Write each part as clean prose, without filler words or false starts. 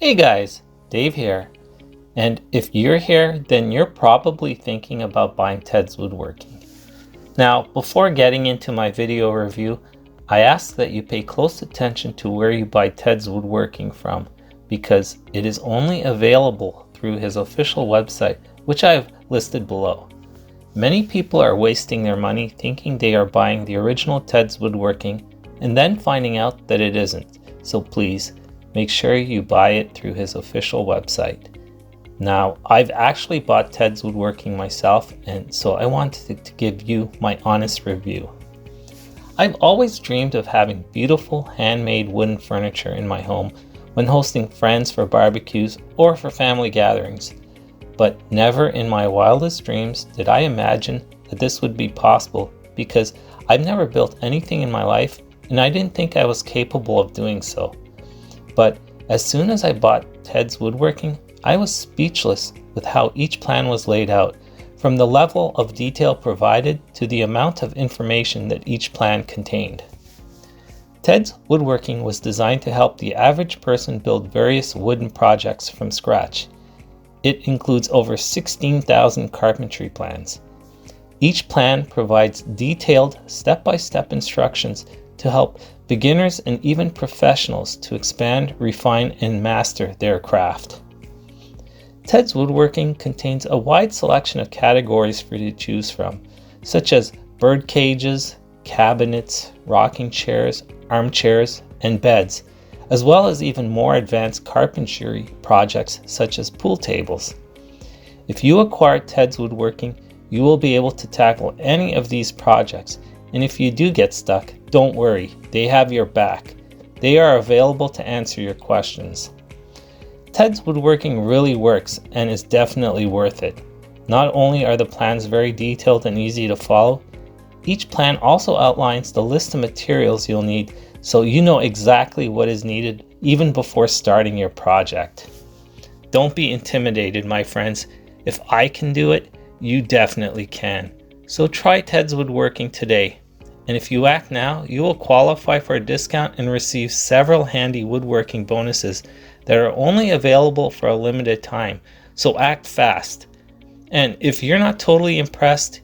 Hey guys, Dave here. And if you're here, then you're probably thinking about buying Ted's Woodworking. Now, before getting into my video review, I ask that you pay close attention to where you buy Ted's Woodworking from, because it is only available through his official website, which I have listed below. Many people are wasting their money thinking they are buying the original Ted's Woodworking and then finding out that it isn't. So please, make sure you buy it through his official website. Now, I've actually bought Ted's Woodworking myself, and so I wanted to give you my honest review. I've always dreamed of having beautiful handmade wooden furniture in my home when hosting friends for barbecues or for family gatherings, but never in my wildest dreams did I imagine that this would be possible, because I've never built anything in my life and I didn't think I was capable of doing so. But as soon as I bought Ted's Woodworking, I was speechless with how each plan was laid out, from the level of detail provided to the amount of information that each plan contained. Ted's Woodworking was designed to help the average person build various wooden projects from scratch. It includes over 16,000 carpentry plans. Each plan provides detailed step-by-step instructions to help beginners and even professionals to expand, refine, and master their craft. Ted's Woodworking contains a wide selection of categories for you to choose from, such as bird cages, cabinets, rocking chairs, armchairs, and beds, as well as even more advanced carpentry projects such as pool tables. If you acquire Ted's Woodworking, you will be able to tackle any of these projects, and if you do get stuck, don't worry, they have your back. They are available to answer your questions. Ted's Woodworking really works and is definitely worth it. Not only are the plans very detailed and easy to follow, each plan also outlines the list of materials you'll need, so you know exactly what is needed even before starting your project. Don't be intimidated, my friends. If I can do it, you definitely can. So try Ted's Woodworking today. And if you act now, you will qualify for a discount and receive several handy woodworking bonuses that are only available for a limited time. So act fast. And if you're not totally impressed,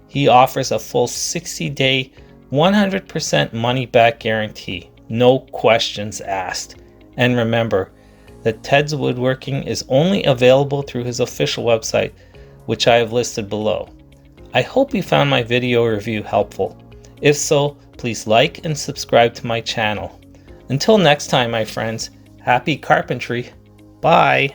he offers a full 60-day, 100% money-back guarantee. No questions asked. And remember that Ted's Woodworking is only available through his official website, which I have listed below. I hope you found my video review helpful. If so, please like and subscribe to my channel. Until next time, my friends, happy carpentry. Bye.